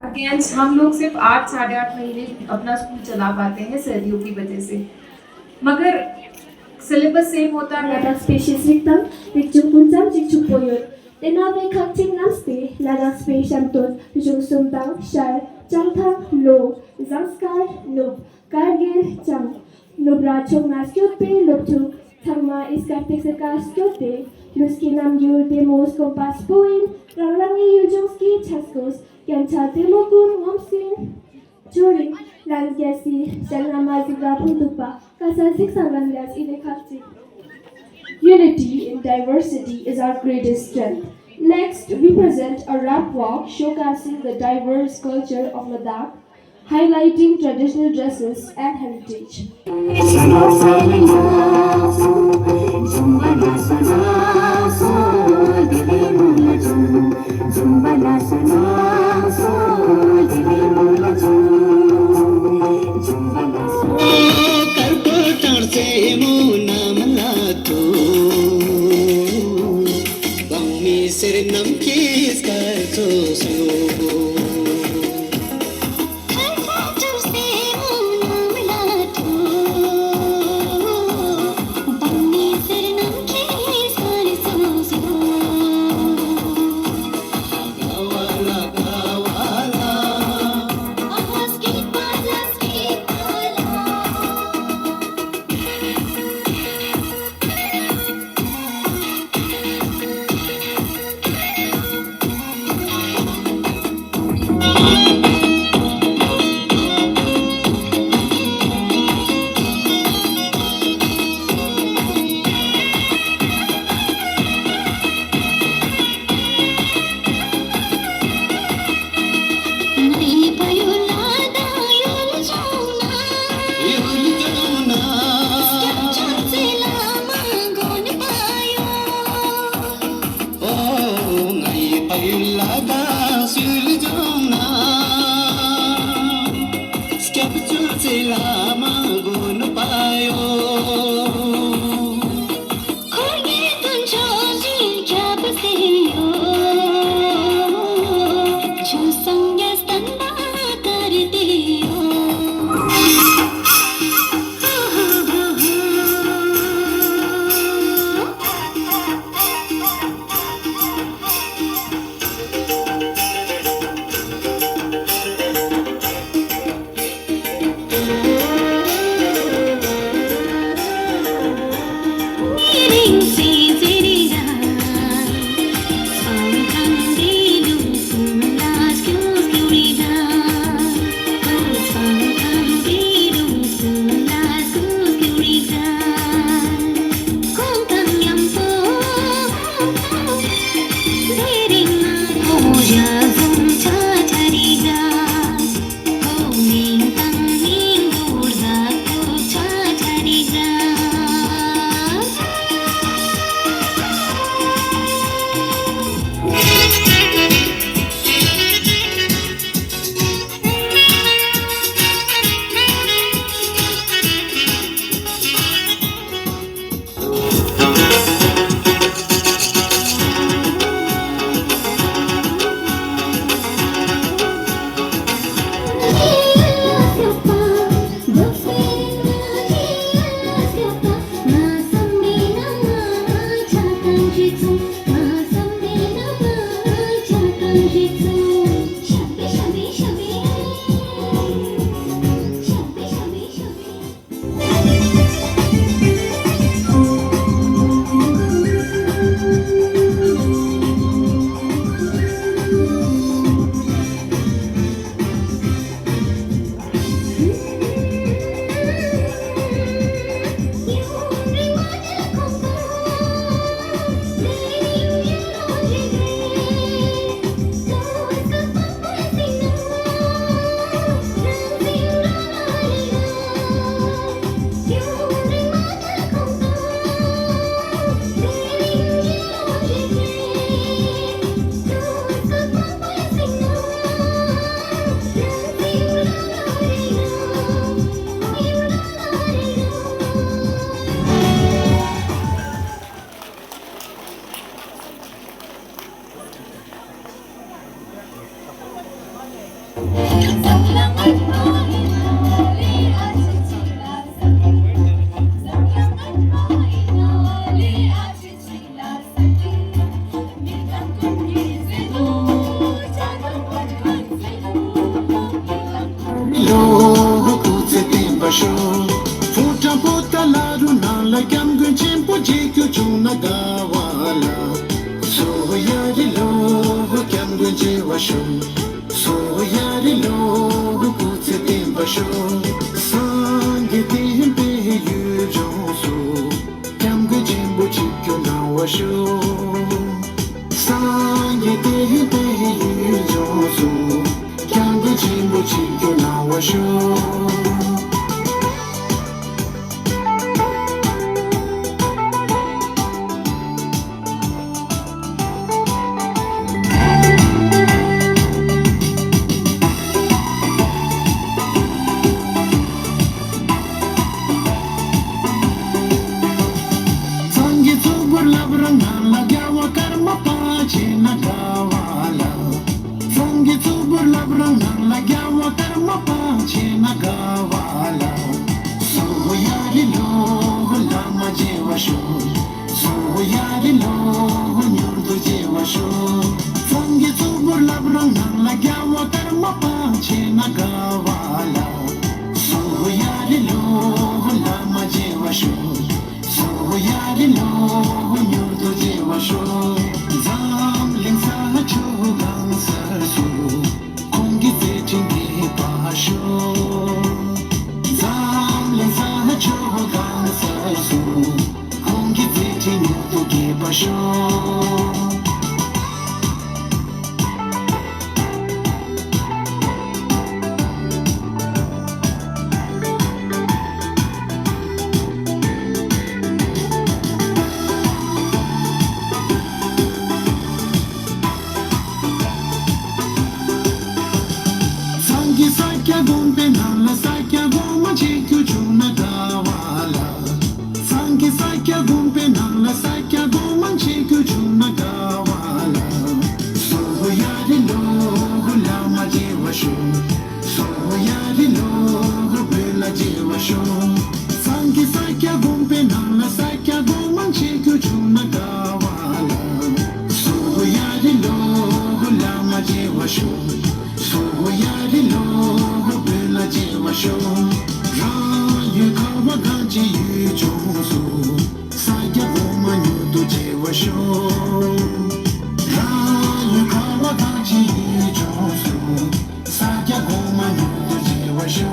Against हम लोग सिर्फ 8 साढ़े 8 महीने अपना स्कूल चला पाते हैं सर्दियों की वजह से, मगर सिलेबस सेम होता है। Lada spesiesritam, rikjung puncam cikcuk poyut. Tenabe kakcing namste, lada spesiamtut, rikjung sumbang, shar, changthang, lo, zangskar, nup, kargir, chang. Nubra chong naskyote, luptuk, thangma iskartik sekaskyote, luskinam yur demos kompas poin, ranglangi yujongski chaskos, yancha demokun ngomsin. Juri, langyasi, janama zigla puntupa, kasasik sangandas ine kakcing. Unity in diversity is our greatest strength. Next, we present a rap walk showcasing the diverse culture of Ladakh, highlighting traditional dresses and heritage. Lada sul jomna Lo kuze timba sho Futa pota la runa la kyam gun chimpo jikyo chuna gawala So yari lo kyam gun jiwa sho So yari lo kuze timba sho Sange timpe yu jonsu Kyam gun chimpo jikyo gawa sho Sange timpe yu jonsu Kyam gun chimpo jikyo gawa sho Sangi tubur labrangan lagyawa karma pache nagawala Sangi tubur labrangan lagyawa karma pache nagawala So yari lo lama jewa sho So yari lo nyurdu jewa sho Sangi tubur labrangan lagyawa karma pache nagawala So yari lo lama jewa sho So yari lo nyurdu jewa sho Zam ling sa cho gang sa su Kongi te chingi pa sho Zam ling sa cho gang sa su Kongi te chingi tu ge pa sho Sangi sakya gombe nala sakya goma chikyu chuna gawala Sangi sakya gombe nala sakya goma chikyu chuna gawala So yari lo lama jewa sho So yari lo bela jewa sho Sangi sakya gombe nala sakya goma chikyu chuna gawala So yari lo lama jewa sho So yari lo bela jewa sho Ra yu kawa gaji yu chonsu Sagya goma nyudu jewa sho Ra yu kawa gaji yu chonsu Sagya goma nyudu jewa sho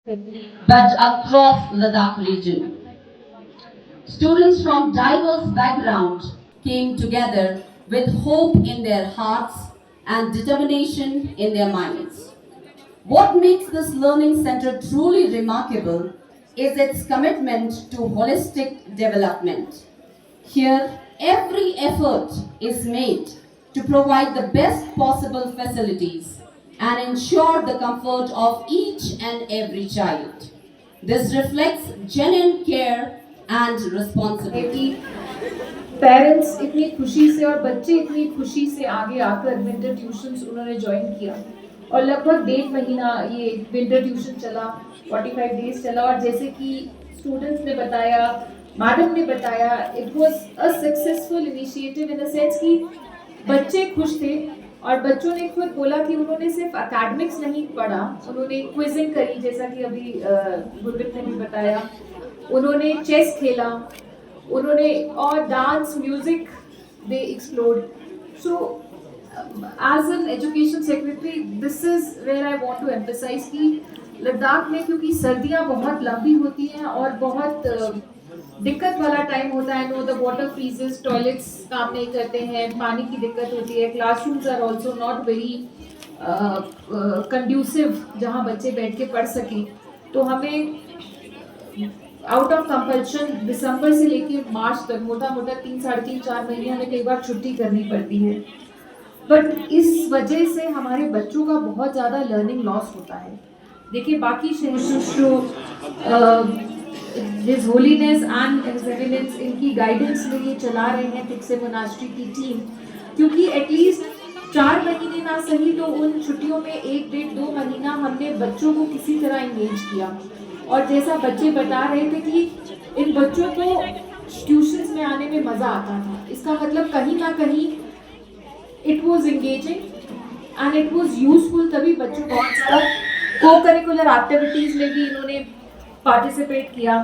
but across Ladakh region. Students from diverse backgrounds came together with hope in their hearts and determination in their minds. What makes this learning center truly remarkable is its commitment to holistic development. Here, every effort is made to provide the best possible facilities and ensure the comfort of each and every child. This reflects genuine care and है responsibility. कि parents इतनी खुशी से और बच्चे इतनी खुशी से आगे आकर विंटर ट्यूशन्स उन्होंने ज्वाइन किया और लगभग 1.5 महीना ये विंटर ट्यूशन चला, 45 डेज चला और जैसे कि स्टूडेंट्स ने बताया, मैडम ने बताया, it was a successful initiative in the sense कि बच्चे खुश थे और बच्चों ने खुद बोला कि उन्होंने सिर्फ एकेडमिक्स नहीं पढ़ा, उन्होंने क्विजिंग करी जैसा कि अभी गुरबित ने भी बताया, उन्होंने चेस खेला, उन्होंने और dance music they explored. So as an education secretary this is where I want to emphasise कि लद्दाख में क्योंकि सर्दियां बहुत लंबी होती हैं और बहुत दिक्कत वाला टाइम होता है. No the water fridges, toilets काम नहीं करते हैं, पानी की दिक्कत होती है, classrooms are also not very conducive जहाँ बच्चे बैठ के पढ़ सकें. तो हमें आउट ऑफ कंपल्शन दिसंबर से लेकर मार्च तक मोटा मोटा 3-3.5-4 महीने हमें कई बार छुट्टी करनी पड़ती है. बट इस वजह से हमारे बच्चों का बहुत ज़्यादा लर्निंग लॉस होता है. देखिए बाकी his holiness and his eminence इनकी गाइडेंस में ये चला रहे हैं थिक्से मोनास्ट्री की टीम, क्योंकि एटलीस्ट 4 महीने ना सही तो उन छुट्टियों में 1-1.5-2 महीना हमने बच्चों को किसी तरह इंगेज किया. और जैसा बच्चे बता रहे थे कि इन बच्चों को ट्यूशन्स में आने में मज़ा आता था, इसका मतलब कहीं ना कहीं it was engaging and it was useful. तभी बच्चों को बहुत सारा को करिकुलर एक्टिविटीज़ में भी इन्होंने पार्टिसिपेट किया,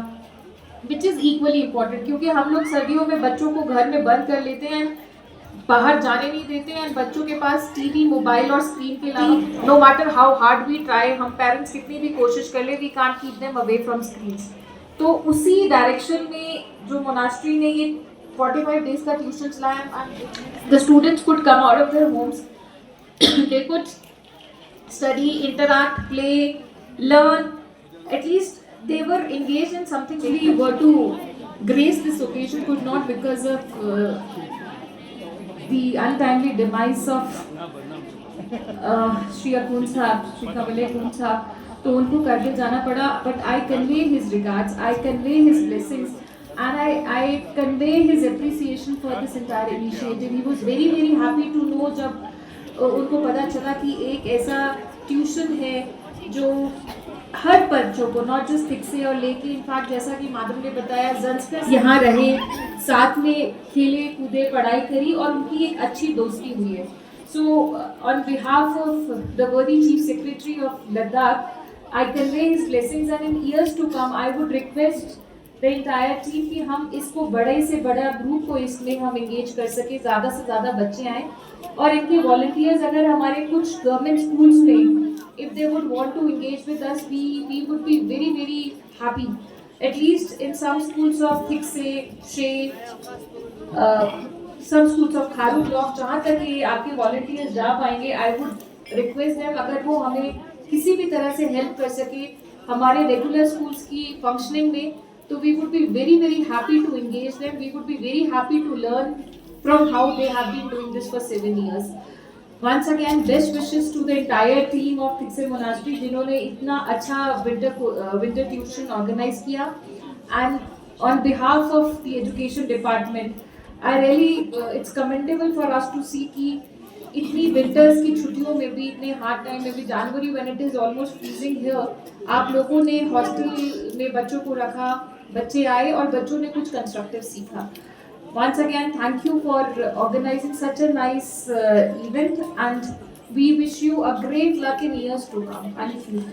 विच इज़ इक्वली इम्पॉर्टेंट. क्योंकि हम लोग सर्दियों में बच्चों को घर में बंद कर लेते हैं, बाहर जाने नहीं देते हैं, बच्चों के पास टीवी, मोबाइल और स्क्रीन के अलावा no matter how hard we try, हम पेरेंट्स कितनी भी कोशिश कर ले, we can't keep them away from screens. तो उसी डायरेक्शन में जो मोनास्ट्री ने ये 45 डेज का ट्यूशन चलाया, the students could come out of their homes, they could study, interact, play, learn, at least they were engaged in something. We were to grace this occasion could not because of the untimely demise of Shri Akun Sahab, Shri Kamale Akun Sahab. तो उनको करके जाना पड़ा. But I convey his regards, I convey his blessings, and I convey his appreciation for this entire initiative. He was very very happy to know जब उनको पता चला कि एक ऐसा ट्यूशन है जो हर बच्चों को नॉट जस्ट थिक्से और लेके इनफैक्ट जैसा कि माधव ने बताया ज़ंस्कर यहाँ रहे, साथ में खेले कूदे, पढ़ाई करी और उनकी एक अच्छी दोस्ती हुई है. So on behalf of the worthy chief secretary of Ladakh I convey his blessings and in years to come I would request the entire team कि हम इसको बड़े से बड़ा ग्रुप को इसमें हम इंगेज कर सके, ज़्यादा से ज़्यादा बच्चे आएँ. और इनके वॉलंटियर्स अगर हमारे कुछ गवर्नमेंट स्कूल्स में if they would want to engage with us, we would be very very happy. At least in some schools of Thiksay, Shea, some schools of Kharu block, जहाँ तक ये आपके volunteers जा पाएंगे, I would request them अगर वो हमें किसी भी तरह से help कर सके हमारे regular schools की functioning में, तो we would be very very happy to engage them. We would be very happy to learn from how they have been doing this for 7 years. Once again, best wishes to the entire team of Thiksay Monastery जिन्होंने इतना अच्छा winter tuition organize किया. And on behalf of the education department, I really it's commendable for us to see कि इतनी winters की छुट्टियों में भी, इतने hard time में भी, January when it is almost freezing here, आप लोगों ने hostel में बच्चों को रखा, बच्चे आए और बच्चों ने कुछ constructive सीखा. Once again, thank you for organizing such a nice event, and we wish you a great luck in years to come. Thank you.